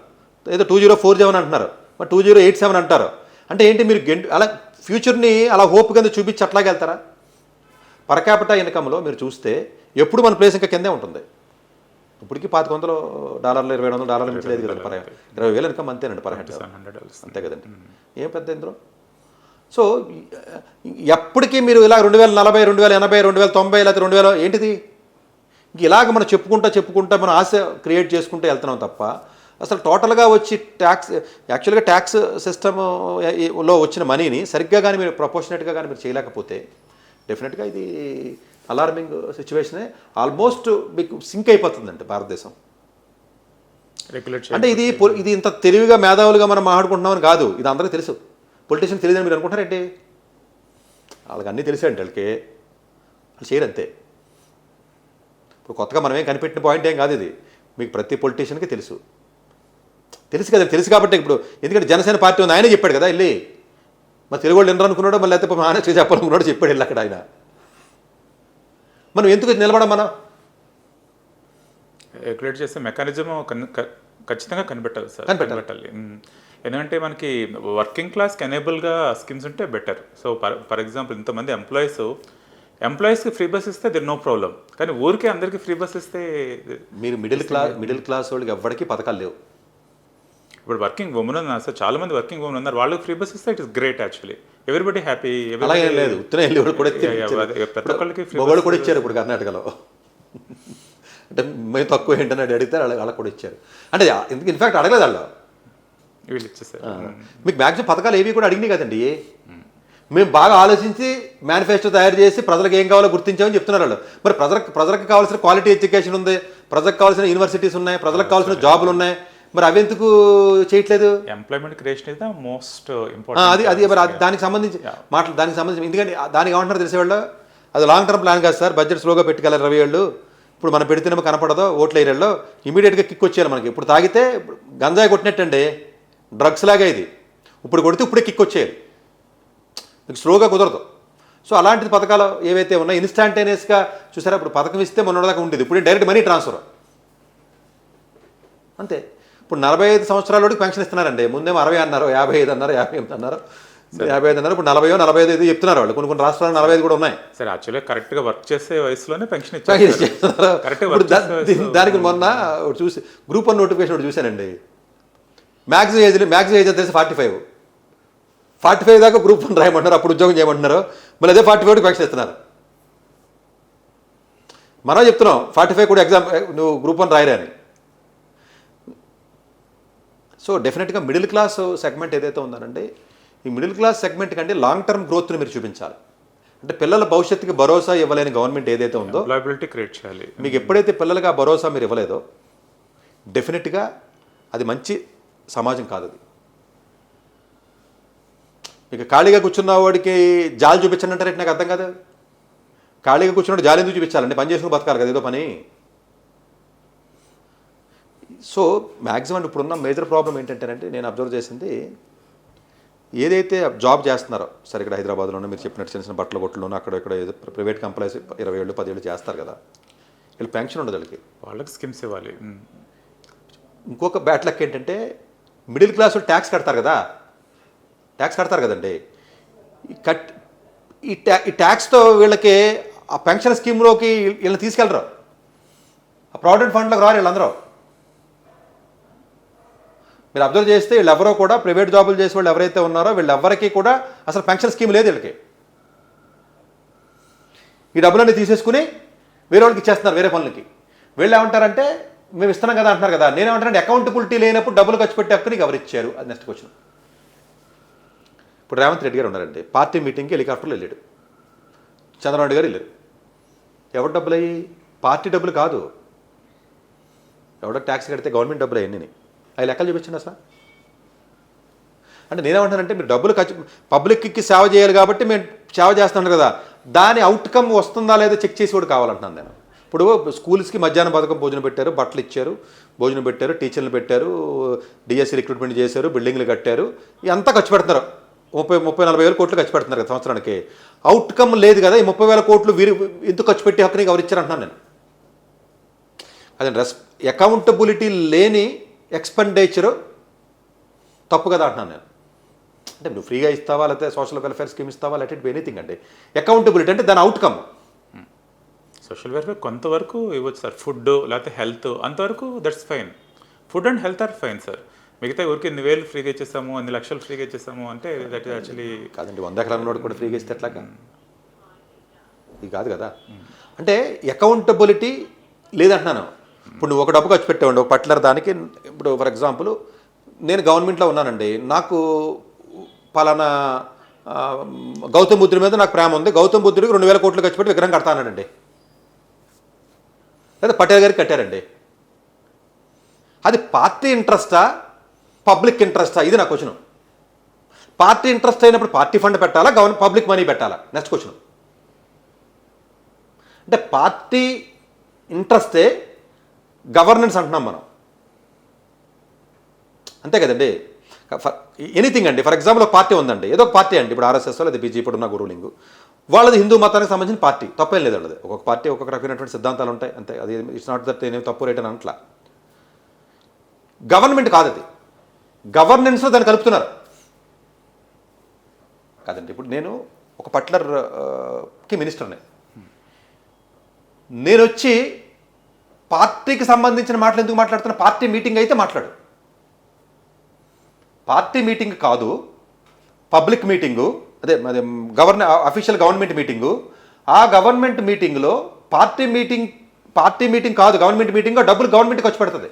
ఏదో 2047 అంటున్నారు, మరి 2087 అంటారు. అంటే ఏంటి మీరు అలా ఫ్యూచర్ని అలా హోప్ కింద చూపించి అట్లాగే వెళ్తారా? పర్ క్యాపిటా ఇన్కమ్లో మీరు చూస్తే ఎప్పుడు మన ప్లేస్ ఇంకా కిందే ఉంటుంది. ఇప్పటికీ $500 $200 మించి లేదు కదా, 20,000 ఇన్కమ్ అంతేనండి పర్ హెడ్, అంతే కదండి, ఏం పెద్ద ఇందులో. సో ఎప్పటికీ మీరు ఇలా 2040 2080 2090 లేకపోతే 2000 ఏంటిది ఇంక ఇలాగ మనం చెప్పుకుంటా మనం ఆశ క్రియేట్ చేసుకుంటూ వెళ్తున్నాం తప్ప అసలు టోటల్గా వచ్చి యాక్చువల్గా ట్యాక్స్ సిస్టమ్లో వచ్చిన మనీని సరిగ్గా కానీ మీరు ప్రపోర్షనేట్గా కానీ మీరు చేయలేకపోతే డెఫినెట్గా ఇది అలార్మింగ్ సిచ్యువేషనే. ఆల్మోస్ట్ మీకు సింక్ అయిపోతుందండి భారతదేశం. అంటే ఇది ఇంత తెలివిగా మేధావులుగా మనం మాట్లాడుకుంటున్నామని కాదు, ఇది అందరికీ తెలుసు. పొలిటీషియన్ తెలియదని మీరు అనుకుంటారేంటి? వాళ్ళకి అన్నీ తెలిసాయండి, వాళ్ళకి వాళ్ళు చేయరు అంతే. ఇప్పుడు కొత్తగా మనమేం కనిపెట్టిన పాయింట్ ఏం కాదు ఇది, మీకు ప్రతి పొలిటీషియన్కి తెలుసు కదా, తెలుసు కాబట్టి ఇప్పుడు ఎందుకంటే జనసేన పార్టీ ఉంది, ఆయనే చెప్పాడు కదా వెళ్ళి, మరి తెలుగు వాళ్ళు వినరు అనుకున్నాడు, మళ్ళీ లేకపోతే ఆయన చెప్పాలనుకున్నాడు, చెప్పాడు వెళ్ళి అక్కడ ఆయన. మనం ఎందుకు నిలబడం, మనం రెగ్యులేట్ చేసే మెకానిజం ఖచ్చితంగా కనిపెట్టాలి సార్, కనిపెట్టాలి. ఎందుకంటే మనకి వర్కింగ్ క్లాస్కి ఎనేబుల్గా స్కీమ్స్ ఉంటే బెటర్. సో ఫర్ ఎగ్జాంపుల్ ఇంతమంది ఎంప్లాయీస్కి ఫ్రీ బస్ ఇస్తే దిర్ నో ప్రాబ్లం, కానీ ఊరికే అందరికీ ఫ్రీ బస్ ఇస్తే మీరు మిడిల్ క్లాస్ వాళ్ళకి ఎవరికి పథకాలు లేవు. ఇప్పుడు వర్కింగ్ ఉమెన్ ఉన్నారు సార్, చాలా మంది వర్కింగ్ ఉమెన్ ఉన్నారు, వాళ్ళకి ఫ్రీ బస్ ఇస్తే it is great actually, everybody happy. అలాగే లేదు, ప్రతి ఒక్కరికి వాళ్ళు కూడా ఇచ్చారు ఇప్పుడు కర్ణాటకలో. అంటే మేము తక్కువ ఏంటని అడిగితే వాళ్ళకి కూడా ఇచ్చారు. అంటే ఇన్ఫాక్ట్ అడగలేదు వాళ్ళు, వీళ్ళు ఇచ్చేసారు. మీకు మ్యాక్సిమం పథకాలు ఏవి కూడా అడిగినాయి కదండి, మేము బాగా ఆలోచించి మేనిఫెస్టో తయారు చేసి ప్రజలకు ఏం కావాలో గుర్తించామని చెప్తున్నారు వాళ్ళు. మరి ప్రజలకు కావాల్సిన క్వాలిటీ ఎడ్యుకేషన్ ఉంది, ప్రజలకు కావాల్సిన యూనివర్సిటీస్ ఉన్నాయి, ప్రజలకు కావాల్సిన జాబులు ఉన్నాయి, మరి అవి ఎందుకు చేయట్లేదు? Employment creation is the most అది ఇంపార్టెంట్. మరి దానికి సంబంధించి దానికి సంబంధించి ఎందుకంటే దానికి ఏమంటున్నారు తెలిసేవాళ్ళు, అది లాంగ్ టర్మ్ ప్లాన్ కాదు సార్, బడ్జెట్ స్లోగా పెట్టుకెళ్ళాలి 20 ఏళ్ళు, ఇప్పుడు మనం పెడితేనేమో కనపడదో ఓట్ల ఏరియాలో ఇమీడియట్గా కిక్ వచ్చేయాలి మనకి. ఇప్పుడు తాగితే గంజాయి కొట్టినట్టండి, డ్రగ్స్ లాగా ఇది, ఇప్పుడు కొడితే ఇప్పుడే కిక్ వచ్చేయాలి, మీకు స్లోగా కుదరదు. సో అలాంటి పథకాలు ఏవైతే ఉన్నాయో ఇన్స్టాంటేనియస్గా చూసారా, ఇప్పుడు పథకం ఇస్తే మొన్నదాకా ఉండేది, ఇప్పుడు డైరెక్ట్ మనీ ట్రాన్స్ఫర్ అంతే. ఇప్పుడు 45 సంవత్సరాలకి పెన్షన్ ఇస్తున్నారండి, ముందేమో 60 అన్నారు, 55 అన్నారు, 58 అన్నారు, 55 అన్నారు, ఇప్పుడు 40, 45 చెప్తున్నారు వాళ్ళు. కొన్ని రాష్ట్రాలు 45 కూడా ఉన్నాయి. సరే, యాక్చువల్గా కరెక్ట్గా వర్క్ చేసే వయసులోనే పెన్షన్ దానికి మొన్న చూసి గ్రూప్ 1 నోటిఫికేషన్ ఒకటి చూశానండి, మ్యాక్సిమం ఏజ్ తెలిసి 45 దాకా గ్రూప్ 1 రాయమంటున్నారు, అప్పుడు ఉద్యోగం చేయమంటున్నారు, మళ్ళీ అదే 45 పెన్షన్ ఇస్తున్నారు. మనం చెప్తున్నాం 45 కూడా ఎగ్జామ్ నువ్వు గ్రూప్ 1 రాయరా అని. సో డెఫినెట్గా మిడిల్ క్లాస్ సెగ్మెంట్ ఏదైతే ఉందనండి, ఈ మిడిల్ క్లాస్ సెగ్మెంట్ కంటే లాంగ్ టర్మ్ గ్రోత్ని మీరు చూపించాలి. అంటే పిల్లల భవిష్యత్తుకి భరోసా ఇవ్వలేని గవర్నమెంట్ ఏదైతే ఉందో, ఎంప్లాయబిలిటీ క్రియేట్ చేయాలి. మీకు ఎప్పుడైతే పిల్లలకి ఆ భరోసా మీరు ఇవ్వలేదో డెఫినెట్గా అది మంచి సమాజం కాదు. అది ఇక ఖాళీగా కూర్చున్న వాడికి జాలి చూపించండి అంటారు, నాకు అర్థం కాదు. ఖాళీగా కూర్చున్నాడు జాలి ఎందుకు చూపించాలండి, పని చేసుకుని బతకాలి కదా ఏదో పని. సో మ్యాక్సిమం ఇప్పుడున్న మేజర్ ప్రాబ్లం ఏంటంటేనంటే, నేను అబ్జర్వ్ చేసింది ఏదైతే జాబ్ చేస్తున్నారో, సరే ఇక్కడ హైదరాబాద్లోనే మీరు చెప్పినట్టు చిన్న చిన్న బట్టల కొట్టులోనూ అక్కడ ఇక్కడ ఏదో ప్రైవేట్ కంపెనీస్ 20 ఏళ్ళు 10 ఏళ్ళు చేస్తారు కదా, వీళ్ళు పెన్షన్ ఉండదు, వాళ్ళకి స్కీమ్స్ ఇవ్వాలి. ఇంకొక బ్యాడ్ లక్ ఏంటంటే మిడిల్ క్లాస్ ట్యాక్స్ కడతారు కదండి, ఈ ట్యాక్స్తో వీళ్ళకి ఆ పెన్షన్ స్కీమ్లోకి వీళ్ళని తీసుకెళ్ళరు, ఆ ప్రావిడెంట్ ఫండ్లోకి రారు వీళ్ళందరూ. మీరు అబ్జర్వ్ చేస్తే వీళ్ళెవరో కూడా ప్రైవేట్ జాబులు చేసే వాళ్ళు ఎవరైతే ఉన్నారో వీళ్ళెవరికి కూడా అసలు పెన్షన్ స్కీమ్ లేదు వీళ్ళకి. ఈ డబ్బులన్నీ తీసేసుకుని వేరే వాళ్ళకి ఇచ్చేస్తున్నారు, వేరే పనులకి. వీళ్ళు ఏమంటారంటే మేము ఇస్తున్నాం కదా అంటున్నారు కదా, నేనేమంటానంటే అకౌంటబిలిటీ లేనప్పుడు డబ్బులు ఖర్చు పెట్టి హక్కుని ఎవరు ఇచ్చారు, అది నెక్స్ట్ క్వశ్చన్. ఇప్పుడు రేవంత్ రెడ్డి గారు ఉన్నారండి, పార్టీ మీటింగ్కి హెలికాప్టర్లో వెళ్ళాడు, చంద్రబాబు గారు వెళ్ళారు. ఎవరి డబ్బులు అయ్యి? పార్టీ డబ్బులు కాదు, ఎవడో ట్యాక్స్ కడితే గవర్నమెంట్ డబ్బులు అయ్యి అవి లెక్కలు చూపించండి అసలు. అంటే నేనేమంటానంటే మీరు డబ్బులు ఖర్చు పబ్లిక్కి సేవ చేయాలి కాబట్టి మేము సేవ చేస్తున్నాను కదా, దాని అవుట్కమ్ వస్తుందా లేదా చెక్ చేసి కూడా కావాలంటున్నాను నేను. ఇప్పుడు స్కూల్స్కి మధ్యాహ్నం పథకం భోజనం పెట్టారు, బట్టలు ఇచ్చారు, భోజనం పెట్టారు, టీచర్లు పెట్టారు, డిఎస్సి రిక్రూట్మెంట్ చేశారు, బిల్డింగ్లు కట్టారు, అంతా ఖర్చు పెడుతున్నారు. 30-40 వేల కోట్లు ఖర్చు పెడుతున్నారు కదా సంవత్సరానికి. అవుట్కమ్ లేదు కదా, ఈ 30,000 కోట్లు వీరు ఎందుకు ఖర్చు పెట్టి హక్కుని ఎవరు ఇచ్చారంటున్నాను నేను. అదే అకౌంటబిలిటీ లేని ఎక్స్పెండిచరు తప్పు కదా అంటున్నాను నేను. అంటే నువ్వు ఫ్రీగా ఇస్తావా, లేకపోతే సోషల్ వెల్ఫేర్ స్కీమ్ ఇస్తావా, లెట్ ఇట్ బి ఎనీథింగ్ అండి. అకౌంటబిలిటీ అంటే దాని అవుట్కమ్. సోషల్ వెల్ఫేర్ కొంతవరకు ఇవ్వచ్చు సార్, ఫుడ్ లేకపోతే హెల్త్ అంతవరకు that's fine. Food and health are fine sir. మిగతా ఊరికి 1,000 ఫ్రీగా ఇచ్చేస్తాము, 2 లక్షలు ఫ్రీగా ఇచ్చేస్తాము అంటే దట్ ఈస్ యాక్చువల్లీ కాదండి. 100 ఎకరాల నోటు కూడా ఫ్రీగా ఇస్తే ఎట్లాగా? ఇది కాదు కదా. అంటే అకౌంటబిలిటీ లేదంటున్నాను. ఇప్పుడు నువ్వు ఒక డబ్బు ఖర్చు పెట్టావండి ఒక పర్టికులర్ దానికి. ఇప్పుడు ఫర్ ఎగ్జాంపుల్ నేను గవర్నమెంట్లో ఉన్నానండి, నాకు పలానా గౌతమ్ బుద్ధుడి మీద నాకు ప్రేమ ఉంది, గౌతమ్ బుద్ధుడికి 2,000 కోట్లు ఖర్చు పెట్టి విగ్రహం కడతానండి, లేదా పటేల్ గారికి కట్టారండి. అది పార్టీ ఇంట్రెస్టా పబ్లిక్ ఇంట్రెస్టా? ఇది నా క్వశ్చన్. పార్టీ ఇంట్రెస్ట్ అయినప్పుడు పార్టీ ఫండ్ పెట్టాలా, పబ్లిక్ మనీ పెట్టాలా? Next question. అంటే పార్టీ ఇంట్రెస్టే గవర్నెన్స్ అంటున్నాం మనం, అంతే కదండి. ఎనీథింగ్ అండి. ఫర్ ఎగ్జాంపుల్ ఒక పార్టీ ఉందండి, ఏదో ఒక పార్టీ అండి, ఇప్పుడు ఆర్ఎస్ఎస్ లేదా బీజేపీ ఉన్న రూలింగ్, వాళ్ళది హిందూ మతానికి సంబంధించిన పార్టీ, తప్పేం లేదు వాళ్ళది. ఒక్కొక్క పార్టీ ఒక్కొక్క రకమైనటువంటి సిద్ధాంతాలు ఉంటాయి, అంతే. అది ఇట్స్ నాట్ దట్ నేను తప్పు రైట్ అని అంట్లా. గవర్నమెంట్ కాదు అది, గవర్నెన్స్లో దాన్ని కలుపుతున్నారు కాదండి. ఇప్పుడు నేను ఒక పర్టికులర్కి మినిస్టర్ని, నేను వచ్చి పార్టీకి సంబంధించిన మాటలు ఎందుకు మాట్లాడుతున్నా? పార్టీ మీటింగ్ అయితే మాట్లాడు, పార్టీ మీటింగ్ కాదు, పబ్లిక్ మీటింగు, అదే అఫీషియల్ గవర్నమెంట్ మీటింగు. ఆ గవర్నమెంట్ మీటింగ్లో పార్టీ మీటింగ్ కాదు, గవర్నమెంట్ మీటింగ్లో డబ్బులు గవర్నమెంట్కి ఖర్చు పెడుతుంది.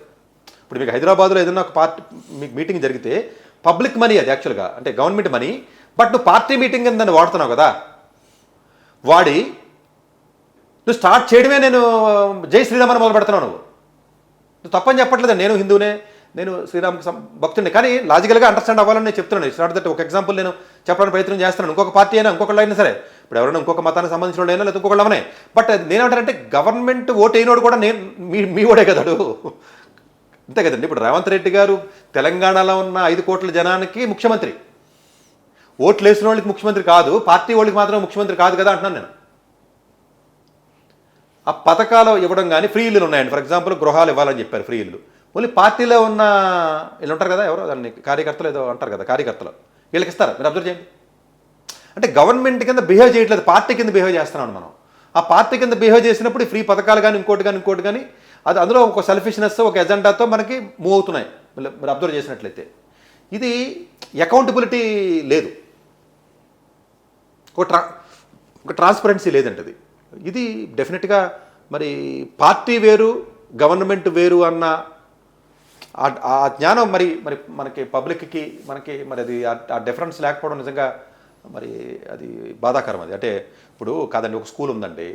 ఇప్పుడు మీకు హైదరాబాద్లో ఏదైనా ఒక పార్టీ మీకు మీటింగ్ జరిగితే పబ్లిక్ మనీ అది యాక్చువల్గా, అంటే గవర్నమెంట్ మనీ, బట్ నువ్వు పార్టీ మీటింగ్ అని దాన్ని వాడుతున్నావు కదా. నువ్వు స్టార్ట్ చేయడమే నేను జై శ్రీరామ్ అని మొదలు పెడుతున్నావు నువ్వు. తప్పని చెప్పట్లేదు, నేను హిందూనే, నేను శ్రీరామ్ భక్తుడిని, కానీ లాజికల్గా అండర్స్టాండ్ అవ్వాలని నేను చెప్తున్నాను. ఇట్స్ నాట్ దట్ ఒక ఎగ్జాంపుల్ నేను చెప్పడానికి ప్రయత్నం చేస్తున్నాను. ఇంకొక పార్టీ అయినా ఇంకొకళ్ళు అయినా సరే, ఇప్పుడు ఎవరైనా ఇంకొక మతానికి సంబంధించిన వాళ్ళు అయినా లేదా ఇంకొకళ్ళు అవనే, బట్ నేనేమంటానంటే గవర్నమెంట్ ఓటు అయినోడు కూడా నేను మీ ఓడే కదాడు, అంతే కదండి. ఇప్పుడు రేవంత్ రెడ్డి గారు తెలంగాణలో ఉన్న 5 కోట్ల జనానికి ముఖ్యమంత్రి, ఓట్లు వేసిన వాళ్ళకి ముఖ్యమంత్రి కాదు, పార్టీ వాళ్ళకి మాత్రం ముఖ్యమంత్రి కాదు కదా అంటున్నాను నేను. ఆ పథకాలు ఇవ్వడం కానీ ఫ్రీ ఇల్లులు ఉన్నాయండి, ఫర్ ఎగ్జాంపుల్ గృహాలు ఇవ్వాలని చెప్పారు, ఫ్రీ ఇల్లు ఓన్లీ పార్టీలో ఉన్న వీళ్ళు ఉంటారు కదా, ఎవరో దాన్ని కార్యకర్తలు ఏదో అంటారు కదా, కార్యకర్తలు వీళ్ళకి ఇస్తారు. మీరు అబ్జర్వ్ చేయండి, అంటే గవర్నమెంట్ కింద బిహేవ్ చేయట్లేదు, పార్టీ కింద బిహేవ్ చేస్తున్నాం మనం. ఆ పార్టీ కింద బిహేవ్ చేసినప్పుడు ఫ్రీ పథకాలు కానీ ఇంకోటి కానీ అది అందులో ఒక సెల్ఫిష్నెస్ ఒక ఎజెండాతో మనకి మూవ్ అవుతున్నాయి. మీరు అబ్జర్వ్ చేసినట్లయితే ఇది అకౌంటబిలిటీ లేదు, ఒక ట్రాన్స్పరెన్సీ లేదండి. ఇది డెఫినెట్గా మరి పార్టీ వేరు గవర్నమెంట్ వేరు అన్న ఆ జ్ఞానం మరి మరి మనకి పబ్లిక్కి మరి అది ఆ డిఫరెన్స్ లేకపోవడం నిజంగా మరి అది బాధాకరం. అది అంటే ఇప్పుడు కాదండి, ఒక స్కూల్ ఉందండి,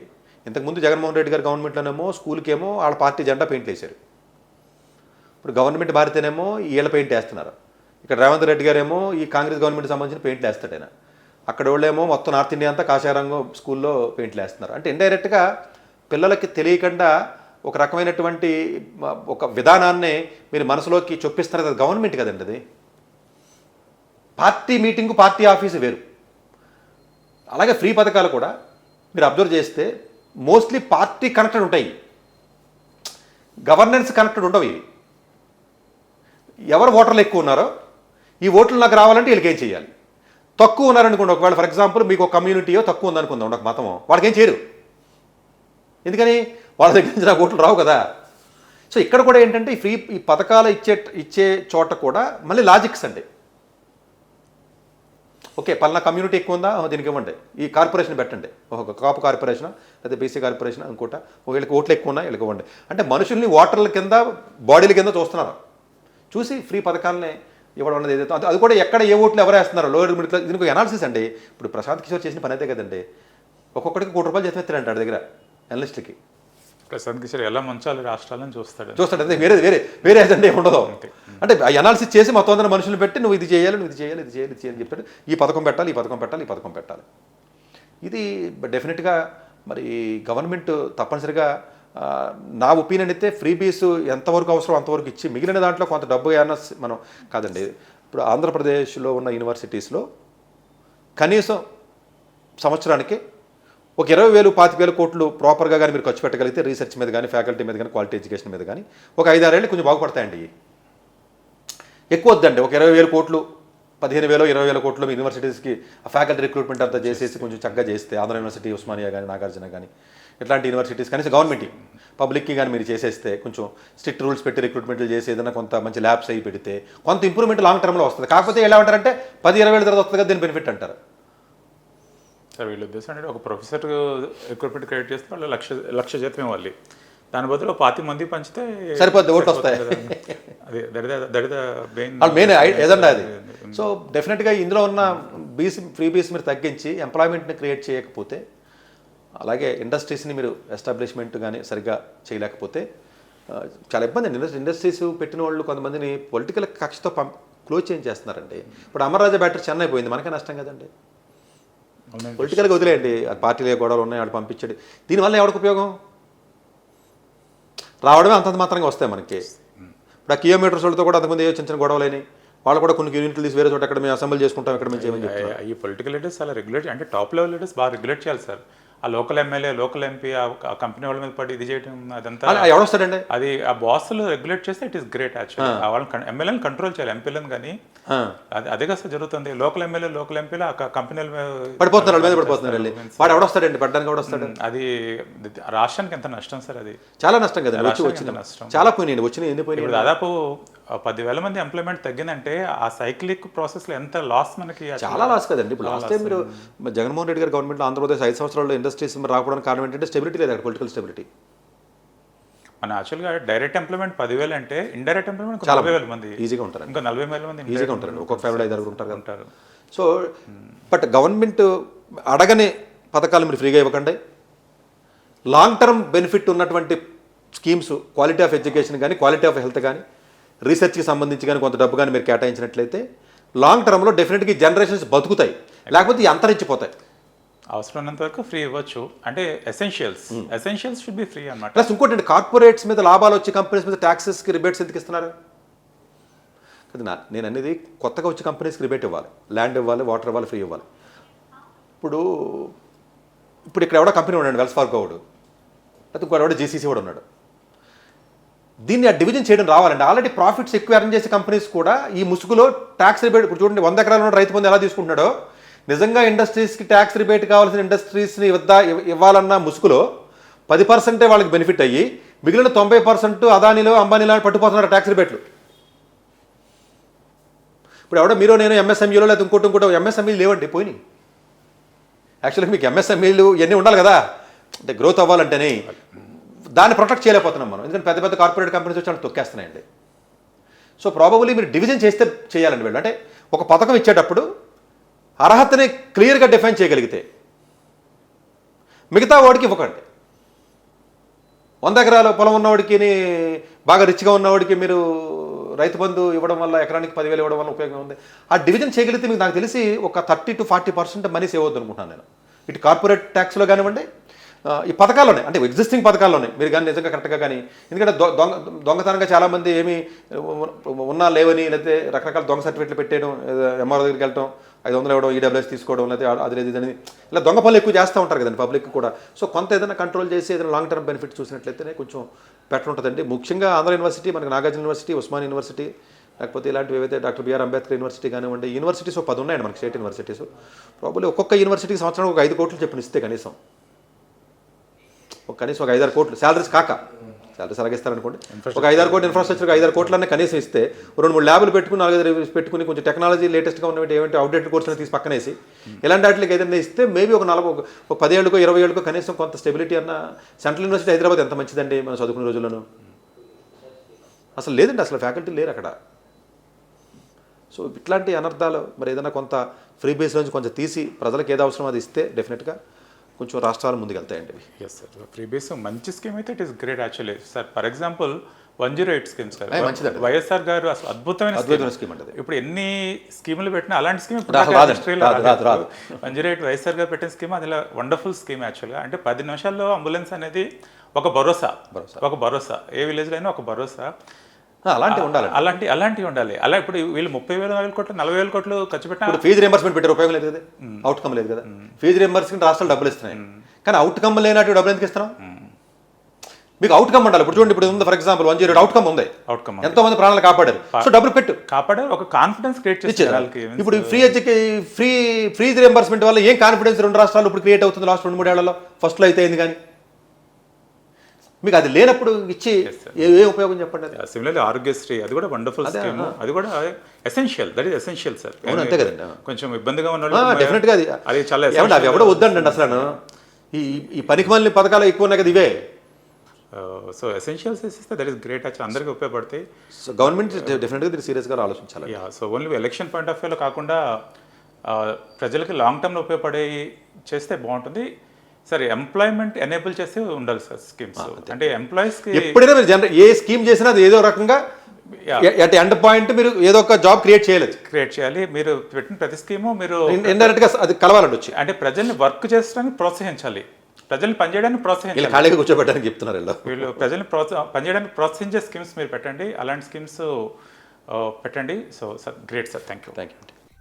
ఇంతకుముందు జగన్మోహన్ రెడ్డి గారు గవర్నమెంట్లోనేమో స్కూల్కేమో వాళ్ళ పార్టీ జెండా పెయింట్ వేశారు, ఇప్పుడు గవర్నమెంట్ మారితేనేమో వీళ్ళ పెయింట్ వేస్తున్నారు. ఇక్కడ రేవంత్ రెడ్డి గారేమో ఈ కాంగ్రెస్ గవర్నమెంట్కి సంబంధించిన పెయింట్లు వేస్తాడు ఆయన, అక్కడ వాళ్ళేమో మొత్తం నార్త్ ఇండియా అంతా కాషాయరంగం స్కూల్లో పెయింట్లు వేస్తున్నారు. అంటే ఇండైరెక్ట్గా పిల్లలకి తెలియకుండా ఒక రకమైనటువంటి ఒక విధానాన్ని మీరు మనసులోకి చొప్పిస్తున్నారు. అది గవర్నమెంట్ కదండి, అది పార్టీ మీటింగు పార్టీ ఆఫీసు వేరు. అలాగే ఫ్రీ పథకాలు కూడా మీరు అబ్జర్వ్ చేస్తే మోస్ట్లీ పార్టీ కనెక్టెడ్ ఉంటాయి, గవర్నెన్స్ కనెక్టెడ్ ఉండవు. ఇవి ఎవరు ఓటర్లు ఎక్కువ ఉన్నారో ఈ ఓట్లు నాకు రావాలంటే వీళ్ళకి ఏం చేయాలి, తక్కువ ఉన్నారనుకోండి ఒకవేళ ఫర్ ఎగ్జాంపుల్ మీకు ఒక కమ్యూనిటీయో తక్కువ ఉందనుకుందాం, ఒక మతమో, వాడికి ఏం చేయరు, ఎందుకని వాళ్ళ దగ్గర నుంచి నాకు ఓట్లు రావు కదా. సో ఇక్కడ కూడా ఏంటంటే ఈ పథకాలు ఇచ్చే చోట కూడా మళ్ళీ లాజిక్స్ అండి. ఓకే పలానా కమ్యూనిటీ ఎక్కువ ఉందా, దీనికి ఇవ్వండి, ఈ కార్పొరేషన్ పెట్టండి, ఒక కాపు కార్పొరేషన్ లేదా బీసీ కార్పొరేషన్ ఇంకోట, వీళ్ళకి ఓట్లు ఎక్కువ ఉన్నా వీళ్ళకి ఇవ్వండి, అంటే మనుషుల్ని ఓటర్ల కింద బాడీల కింద చూస్తున్నారు. చూసి ఫ్రీ పథకాలని ఇవ్వడం అనేది ఏదైతే అది కూడా ఎక్కడ ఏ ఓట్లు ఎవరు వేస్తున్నారు, లోయర్ మిడిల్ క్లాస్, దీనికి అనాలిసిస్ అండి. ఇప్పుడు ప్రశాంత్ కిషోర్ చేసిన పని అయితే కదండి, ఒక్కొక్కడికి ₹1 జీతం ఎత్తారంట దగ్గర అనలిస్టులకి. ప్రశాంత్ కిషోర్ ఎలా ముంచాలి రాష్ట్రాలను చూస్తాడు అంటే వేరే ఏజెండా ఏమి ఉండదు. అంటే అనాలిసిస్ చేసి మొత్తం అందరూ మనుషులు పెట్టి నువ్వు ఇది చేయాలి ఇది చేయాలి చెప్తాడు, ఈ పథకం పెట్టాలి ఈ పథకం పెట్టాలి. ఇది డెఫినెట్గా మరి గవర్నమెంట్ తప్పనిసరిగా నా ఒపీనియన్ అయితే ఫ్రీబీస్ ఎంతవరకు అవసరం అంతవరకు ఇచ్చి మిగిలిన దాంట్లో కొంత డబ్బు ఏమన్నా మనం కాదండి. ఇప్పుడు ఆంధ్రప్రదేశ్లో ఉన్న యూనివర్సిటీస్లో కనీసం సంవత్సరానికి ఒక 20,000 25,000 కోట్లు ప్రాపర్గా కానీ మీరు ఖర్చు పెట్టగలిగితే రీసెర్చ్ మీద కానీ ఫ్యాకల్టీ మీద కానీ క్వాలిటీ ఎడ్యుకేషన్ మీద కానీ ఒక 5-6 ఏళ్ళు కొంచెం బాగుపడతాయండి. ఎక్కువ వద్దండి, ఒక 20,000 కోట్లు 15,000 20,000 కోట్లు మీ యూనివర్సిటీస్కి ఆ ఫ్యాకల్టీ రిక్రూట్మెంట్ అంతా చేసేసి కొంచెం చక్కగా చేస్తే ఆంధ్ర యూనివర్సిటీ ఉస్మానియా కానీ నాగార్జున కానీ ఇట్లాంటి యూనివర్సిటీస్ కనీసం గవర్నమెంట్ పబ్లిక్కి కానీ మీరు చేసేస్తే కొంచెం స్ట్రిక్ట్ రూల్స్ పెట్టి రిక్రూట్మెంట్లు చేసి ఏదైనా కొంత మంచి ల్యాబ్స్ అయ్యి పెడితే కొంత ఇంప్రూవ్మెంట్ లాంగ్ టర్మ్లో వస్తుంది. కాకపోతే ఎలా అంటారంటే 10-20 ఏళ్ళ తర్వాత వస్తుంది కదా దీని బెనిఫిట్ అంటారు. సార్ వీళ్ళ ఉద్దేశం అంటే ఒక ప్రొఫెసర్ రిక్రూట్మెంట్ క్రియేట్ చేస్తే వాళ్ళు లక్ష జీతం ఇవ్వాలి, దాని బదులు 25 మంది పంచితే సరిపోద్ది, ఓట్లు వస్తాయి. మెయిన్ ఏదన్నా అది. సో డెఫినెట్గా ఇందులో ఉన్న ఫ్రీ బీస్ మీరు తగ్గించి ఎంప్లాయ్మెంట్ని క్రియేట్ చేయకపోతే, అలాగే ఇండస్ట్రీస్ని మీరు ఎస్టాబ్లిష్మెంట్ కానీ సరిగ్గా చేయలేకపోతే చాలా ఇబ్బంది అండి. ఇండస్ట్రీస్ పెట్టిన వాళ్ళు కొంతమందిని పొలిటికల్ కక్షతో క్లోజ్ చేస్తున్నారండి. ఇప్పుడు అమర్రాజా బ్యాటరీ చెన్నై పోయింది, మనకే నష్టం కదండి. పొలిటికల్గా వదిలేయండి, పార్టీలో గొడవలు ఉన్నాయి వాడు పంపించాడు, దీనివల్ల ఎవరికి ఉపయోగం? రావడమే అంతంత మాత్రంగా వస్తాయి మనకి. ఇప్పుడు ఆ కిలోమీటర్స్ వాళ్ళతో కూడా అంతకుముందు చిన్న చిన్న గొడవలని వాళ్ళు కూడా కొన్ని యూనిట్లు తీసి వేరే చోట ఎక్కడ మేము అసెంబ్లీ చేసుకుంటాం ఇక్కడ మేము చేయమని చెప్తాం. ఈ పొలిటికల్ లీడర్స్ అలా రెగ్యులేట్ అంటే టాప్ లెవెల్ లీడర్స్ బాగా రెగ్యులేట్ చేయాలి సార్. ఆ లోకల్ ఎమ్మెల్యే లోకల్ ఎంపీ ఆ కంపెనీ వాళ్ళ మీద పడి ఇది చేయడం అదంతా ఎవడొస్తాడండి, అది ఆ బాస్లు రెగ్యులేట్ చేస్తే ఇట్ ఈస్ గ్రేట్ యాక్చువల్లీ. వాళ్ళని ఎమ్మెల్యేని కంట్రోల్ చేయాలి, ఎంపీలను కానీ అదే కదా జరుగుతుంది. లోకల్ ఎమ్మెల్యే లోకల్ ఎంపీలు ఆ కంపెనీల మీద పడిపోతున్నారు. వాడు ఎవడొస్తాడండి, పడ్డానికి ఎవడొస్తాడు? అది రాష్ట్రానికి ఎంత నష్టం సార్, అది చాలా నష్టం కదా. వచ్చిన నష్టం చాలా పోయినాయి, వచ్చిన ఎన్ని పోయినాయి. దాదాపు 10,000 మంది ఎంప్లాయ్మెంట్ తగ్గిందంటే ఆ సైక్లిక్ ప్రాసెస్లో ఎంత లాస్ మనకి, చాలా లాస్ కదండి. ఇప్పుడు లాస్ట్ టైం మీరు జగన్మోహన్ రెడ్డి గారి గవర్నమెంట్లో ఆంధ్రప్రదేశ్ 5 సంవత్సరాల్లో ఇండస్ట్రీస్ రాకపోవడానికి కారణం ఏంటంటే స్టెబిలిటీ లేదు అక్కడ, పొలిటికల్ స్టెబిలిటీ. మన యాక్చువల్గా డైరెక్ట్ ఎంప్లాయ్మెంట్ 10,000 అంటే ఇండైరెక్ట్ ఎంప్లాయ్మెంట్ 40,000 మంది ఈజీగా ఉంటారు, ఇంకా 40,000 మంది ఈజీగా ఉంటారు, ఒక్కొక్క ఫ్యామిలీ 5 ఉంటారు. సో బట్ గవర్నమెంట్ అడగని పథకాలు మీరు ఫ్రీగా ఇవ్వకండి, లాంగ్ టర్మ్ బెనిఫిట్ ఉన్నటువంటి స్కీమ్స్, క్వాలిటీ ఆఫ్ ఎడ్యుకేషన్ కానీ, క్వాలిటీ ఆఫ్ హెల్త్ కానీ, రీసెర్చ్కి సంబంధించి కానీ కొంత డబ్బు కానీ మీరు కేటాయించినట్లయితే లాంగ్ టర్మ్లో డెఫినెట్గా జనరేషన్స్ బతుకుతాయి, లేకపోతే అంతరించిపోతాయి. అవసరం ఉన్నంత వరకు ఫ్రీ ఇవ్వచ్చు, అంటే ఎసెన్షియల్స్ షుడ్ బి ఫ్రీ అన్నమాట. ప్లస్ ఇంకోటి, కార్పొరేట్స్ మీద లాభాలు వచ్చే కంపెనీస్ మీద ట్యాక్సెస్కి రిబేట్స్ ఎందుకు ఇస్తున్నారు? కదా నేను అనేది కొత్తగా వచ్చే కంపెనీస్కి రిబేట్ ఇవ్వాలి, ల్యాండ్ ఇవ్వాలి, వాటర్ ఇవ్వాలి, ఫ్రీ ఇవ్వాలి. ఇప్పుడు ఇక్కడ ఎవడో కంపెనీ ఉన్నాడు, వెల్స్ ఫార్గో వాడు, లేకపోతే ఇంకోటి ఎవడో జీసీసీ వాడు ఉన్నాడు. దీన్ని ఆ డివిజన్ చేయడం రావాలండి. ఆల్రెడీ ప్రాఫిట్స్ ఎక్కువ ఎర్న్ చేసే కంపెనీస్ కూడా ఈ ముసుగులో ట్యాక్స్ రిబేట్, ఇప్పుడు చూడండి 100 ఎకరాల ఉన్న రైతు బంధు ఎలా తీసుకుంటున్నాడో, నిజంగా ఇండస్ట్రీస్కి ట్యాక్స్ రిబేట్ కావాల్సిన ఇండస్ట్రీస్ని ఇవ్వాలన్న ముసుగులో 10% వాళ్ళకి బెనిఫిట్ అయ్యి మిగిలిన 90% అదానిలో, అంబానీలో పట్టుపోతున్నారు ట్యాక్స్ రిబేట్లు. ఇప్పుడు ఎవడో మీరు నేను ఎంఎస్ఎంఈలో లేదా ఇంకోటి ఎంఎస్ఎంఈలు లేవండి, పోయినాయి. యాక్చువల్గా మీకు ఎంఎస్ఎంఈలు ఇవన్నీ ఉండాలి కదా, అంటే గ్రోత్ అవ్వాలంటేనే. దాన్ని ప్రొటెక్ట్ చేయలేకపోతున్నాం మనం, ఎందుకంటే పెద్ద పెద్ద కార్పొరేట్ కంపెనీస్ వచ్చి వాళ్ళు తొక్కేస్తున్నాయండి. సో ప్రాబబుల్లీ మీరు డివిజన్ చేస్తే చేయాలండి వీళ్ళు. అంటే ఒక పథకం ఇచ్చేటప్పుడు అర్హతని క్లియర్గా డిఫైన్ చేయగలిగితే మిగతా వాడికి ఇవ్వకండి. 100 ఎకరాల పొలం ఉన్నవాడికి, బాగా రిచ్గా ఉన్నవాడికి మీరు రైతు బంధు ఇవ్వడం వల్ల ఎకరానికి 10,000 ఇవ్వడం వల్ల ఉపయోగం ఉంది. ఆ డివిజన్ చేయగలిగితే మీకు నాకు తెలిసి ఒక 30 to 40% మనీ సేవ్ అవుతుంది అనుకుంటున్నాను నేను. ఇటు కార్పొరేట్ ట్యాక్స్లో కానివ్వండి, ఈ పథకాల్లోనే, అంటే ఎగ్జిస్టింగ్ పథకాల్లోనే మీరు కానీ నిజంగా కరెక్ట్గా కానీ, ఎందుకంటే దొంగతనంగా చాలామంది ఏమీ ఉన్నా లేవని, లేకపోతే రకరకాల దొంగ సర్టిఫికెట్లు పెట్టేయడం, ఎంఆర్ఓ దగ్గరికి వెళ్ళటం, 500 ఇవ్వడం, ఈడబ్ల్యూఎస్ తీసుకోవడం, లేకపోతే అది లేదు ఇదని, ఇలా దొంగ పనులు ఎక్కువ చేస్తూ ఉంటారు కదండి పబ్లిక్ కూడా. సో కొంత ఏదైనా కంట్రోల్ చేసి ఏదైనా లాంగ్ టర్మ్ బెనిఫిట్ చూసినట్లయితేనే కొంచెం బెటర్ ఉంటుందండి. ముఖ్యంగా ఆంధ్ర యూనివర్సిటీ, మనకి నాగార్జున యూనివర్సిటీ, ఉస్మాన్ యూనివర్సిటీ, లేకపోతే ఇలాంటివి ఏవైతే డాక్టర్ బిఆర్ అంబేద్కర్ యూనివర్సిటీ కానివ్వండి, యూనివర్సిటీస్ 10 ఉన్నాయండి మనకి, స్టేట్ యూనివర్సిటీస్. ప్రాబ్లీ ఒక్కొక్క యూనివర్సిటీకి సంవత్సరానికి ఒక 5 కోట్లు చెప్పిన ఇస్తే కనీసం ఒక 5-6 కోట్లు శాలరీస్ కాక, శాలరీస్ అలాగిస్తారనుకోండి, ఒక 5-6 కోట్లు ఇన్ఫ్రాస్ట్రక్చర్కి 5-6 కోట్లన్నీ కనీసం ఇస్తే 2-3 ల్యాబ్లు పెట్టుకుని 4-5 పెట్టుకుని కొంచెం టెక్నాలజీ లేటెస్ట్గా ఉన్నవి ఏమంటే అవుట్డేటెడ్ కోర్సులు తీసి పక్కనేసి ఇలాంటి వాటికి ఏదైనా ఇస్తే మేబీ ఒక 10 ఏళ్ళకో 20 ఏళ్ళకో కనీసం కొంత స్టెబిలిటీ అన్న. సెంట్రల్ యూనివర్సిటీ హైదరాబాద్ ఎంత మంచిదండి మనం చదువుకునే రోజుల్లోనూ, అసలు లేదండి, అసలు ఫ్యాకల్టీ లేరు అక్కడ. సో ఇట్లాంటి అనర్థాలు మరి ఏదైనా కొంత ఫ్రీ బేస్ నుంచి కొంచెం తీసి ప్రజలకు ఏది అవసరం అది ఇస్తే డెఫినెట్గా కొంచెం రాష్ట్రాలు ముందుకెళ్తాయండి. ఎస్ సార్, ఫ్రీ బేస్ మంచి స్కీమ్ అయితే it is great actually sir. For example 108 scheme sir, YSR గారు అసలు అద్భుతమైన స్కీమ్ అంటే ఇప్పుడు ఎన్ని స్కీములు పెట్టినా అలాంటి స్కీమ్ 108 వైఎస్ఆర్ గారు పెట్టిన స్కీమ్, అది వండర్ఫుల్ స్కీమ్ యాక్చువల్గా. అంటే 10 నిమిషాల్లో అంబులెన్స్ అనేది ఒక భరోసా, ఏ విలేజ్లో అయినా ఒక భరోసా, అలాంటివి ఉండాలి. అలా ఇప్పుడు వీళ్ళు 30,000 కోట్లు 40,000 కోట్లు ఖర్చు పెట్టిన ఫీజు రియంబర్స్మెంట్ పెట్టే ఉపయోగం లేదు కదా, అవుట్కమ్ లేదు కదా. ఫీజు రియంబర్స్మెంట్ రాష్ట్రాలు డబ్బులు ఇస్తున్నాయి, కానీ అవుట్కమ్ లేనట్టు డబ్బులు ఎందుకు ఇస్తున్నాం? మీకు అవుట్కమ్ ఉండాలి. ఇప్పుడు చూడండి, ఇప్పుడు ఉంది ఫర్ ఎగ్జాంపుల్ 108 అవుట్కమ్ ఉంది, ఎంతో మంది ప్రాణాలు కాపాడారు. సో డబ్బులు కాపాడారు, ఒక కాన్ఫిడెన్స్ క్రియేట్ చేశారు. ఇప్పుడు ఫీజు రియంబర్స్మెంట్ వల్ల ఏం కాన్ఫిడెన్స్ 2 రాష్ట్రాలు ఇప్పుడు క్రియేట్ అవుతుంది లాస్ట్ 2-3 ఏళ్లలో? ఫస్ట్లో అయితే అయింది, కానీ మీకు అది లేనప్పుడు ఇచ్చి ఏ ఉపయోగం చెప్పండి? సిమిలర్లీ ఆరోగ్యశ్రీ, అది కూడా వండర్ఫుల్ స్కీమ్, అది కూడా essential, that is essential sir. అంతే కదండి, కొంచెం ఇబ్బందిగా ఉన్న డెఫినెట్గా అది చాలా అవి ఎవడో వద్దండి అసలు. ఈ పనికిమాలిన పథకాలు ఎక్కువ ఉన్నాయి కదా ఇవే. సో ఎసెన్షియల్స్ ఇస్తే దట్ ఈస్ గ్రేట్, యాక్చువల్ అందరికీ ఉపయోగపడతాయి. సో గవర్నమెంట్ డెఫినెట్గా దీన్ని సీరియస్గా ఆలోచించాలి. So only election point of వ్యూలో కాకుండా ప్రజలకి లాంగ్ టర్మ్లో ఉపయోగపడే చేస్తే బాగుంటుంది. సరే, ఎంప్లాయ్మెంట్ ఎనేబుల్ చేస్తే ఉండాలి సార్ స్కీమ్స్. అంటే ఎంప్లాయీస్కి ఎప్పుడైనా మీరు ఏ స్కీమ్ చేసినా అది ఏదో రకంగా అట్ ఎండ్ పాయింట్ మీరు ఏదో ఒక జాబ్ క్రియేట్ చేయాలి. మీరు పెట్టిన ప్రతి స్కీము మీరు ఇండైరెక్ట్గా అది కలవాలండి వచ్చి, అంటే ప్రజల్ని వర్క్ చేయడానికి ప్రోత్సహించాలి, ప్రజల్ని పనిచేయడానికి ప్రోత్సహించాలి. ఖాళీగా కూర్చోబెట్టడానికి చెప్తున్నారు వీళ్ళు ప్రజల్ని పనిచేయడానికి ప్రోత్సహించే స్కీమ్స్ మీరు పెట్టండి, అలాంటి స్కీమ్స్ పెట్టండి. So sir great sir, thank you.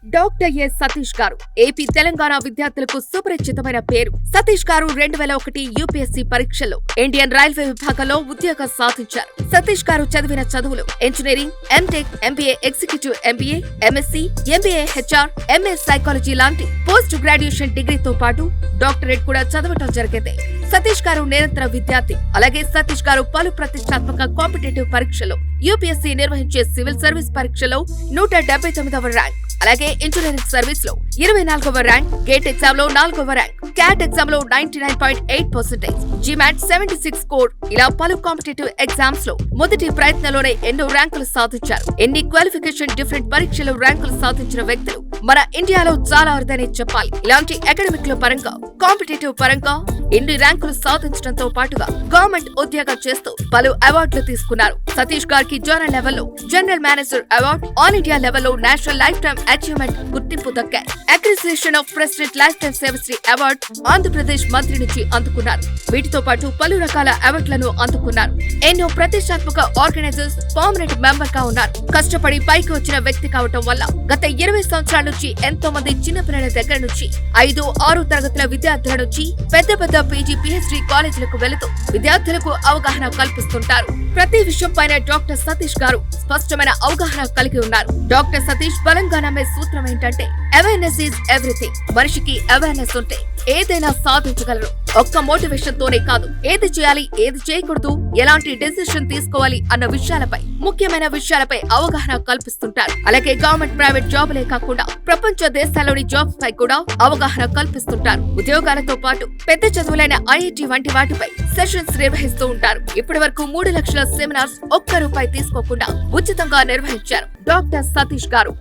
Doctor yes Satish గారు ఏపీ తెలంగాణ విద్యార్థులకు సుపరిచితమైన పేరు. సతీష్ గారు 2001 యూపీఎస్సీ పరీక్షల్లో ఇండియన్ రైల్వే విభాగంలో ఉద్యోగం సాధించారు. సతీష్ గారు చదివిన చదువులు engineering, MTech, MBA executive MBA, MSc, MBA HR, MA psychology లాంటి పోస్ట్ గ్రాడ్యుయేషన్ డిగ్రీతో పాటు డాక్టరేట్ కూడా చదవటం జరిగింది. సతీష్ గారు నిరంతర విద్యార్థి. అలాగే సతీష్ గారు పలు ప్రతిష్టాత్మక కాంపిటేటివ్ పరీక్షలో యూపీఎస్సీ నిర్వహించే సివిల్ సర్వీస్ పరీక్షలో 179వ ర్యాంక్, అలాగే ఇంజనీరింగ్ సర్వీస్ లో 24వ ర్యాంక్, గేట్ ఎగ్జామ్ లో 4వ ర్యాంక్, క్యాట్ ఎగ్జామ్ లో 99.8%, జిమాట్ 76 స్కోర్, ఇలా పలు కాంపిటేటివ్ ఎగ్జామ్స్ లో మొదటి ప్రయత్నంలోనే ఎన్నో ర్యాంకులు సాధించారు. ఎన్ని క్వాలిఫికేషన్ డిఫరెంట్ పరీక్షలు ర్యాంకులు సాధించిన వ్యక్తులు మన ఇండియాలో చాలా అరుదనే చెప్పాలి. ఇలాంటి అకాడమిక్ లో పరంగా, కాంపిటేటివ్ పరంగా ఎన్ని ర్యాంకులు సాధించడంతో పాటుగా గవర్నమెంట్ ఉద్యోగం చేస్తూ పలు అవార్డులు తీసుకున్నారు. సతీష్ గారికి జోనల్ లెవెల్లో general manager award, all India లెవెల్లో నేషనల్ లైఫ్ టైమ్ అచీవ్మెంట్ గుర్తింపు దక్కాయి. అక్రిసియేషన్ of president life time Sevashri award Andhra Pradesh మంత్రి నుంచి అందుకున్నారు. వీటితో పాటు పలు రకాల అవార్డులను అందుకున్నారు. ఎన్నో ప్రతిష్టాత్మక ఆర్గనైజర్స్ పర్మనెంట్ మెంబర్ గా ఉన్నారు. కష్టపడి పైకి వచ్చిన వ్యక్తి కావటం వల్ల గత 20 సంవత్సరాల నుంచి ఎంతో మంది చిన్నపిల్లల దగ్గర నుంచి 5, 6 తరగతుల విద్యార్థుల నుంచి పెద్ద పెద్ద పీజీ, పిహెచ్డి కాలేజీలకు వెళుతూ విద్యార్థులకు అవగాహన కల్పిస్తుంటారు. ప్రతి విషయం పైన డాక్టర్ సతీష్ గారు స్పష్టమైన అవగాహన కలిగి ఉన్నారు. డాక్టర్ సతీష్ బలంగా నమ్మే సూత్రం ఏంటంటే అవేర్నెస్ ఈజ్ ఎవ్రీథింగ్. మనిషికి అవేర్నెస్ ఉంటే ఏదైనా సాధించగలరు. ఒక్క మోటివేషన్ తోనే కాదు, ఏది చేయాలి, ఏది చేయకూడదు, ఎలాంటి డెసిషన్ తీసుకోవాలి అన్న విషయాలపై, ముఖ్యమైన విషయాలపై అవగాహన కల్పిస్తుంటారు. అలాగే గవర్నమెంట్, ప్రైవేట్ జాబులే కాకుండా ప్రపంచ దేశాల్లోని జాబ్స్ పై కూడా అవగాహన కల్పిస్తుంటారు. ఉద్యోగాలతో పాటు పెద్ద చదువులైన ఐఐటి వంటి వాటిపై సెషన్స్ నిర్వహిస్తూ ఉంటారు. ఇప్పటి వరకు 3 లక్షల సెమినార్స్ ఒక్క రూపాయి తీసుకోకుండా ఉచితంగా నిర్వహించారు డాక్టర్ సతీష్ గారు.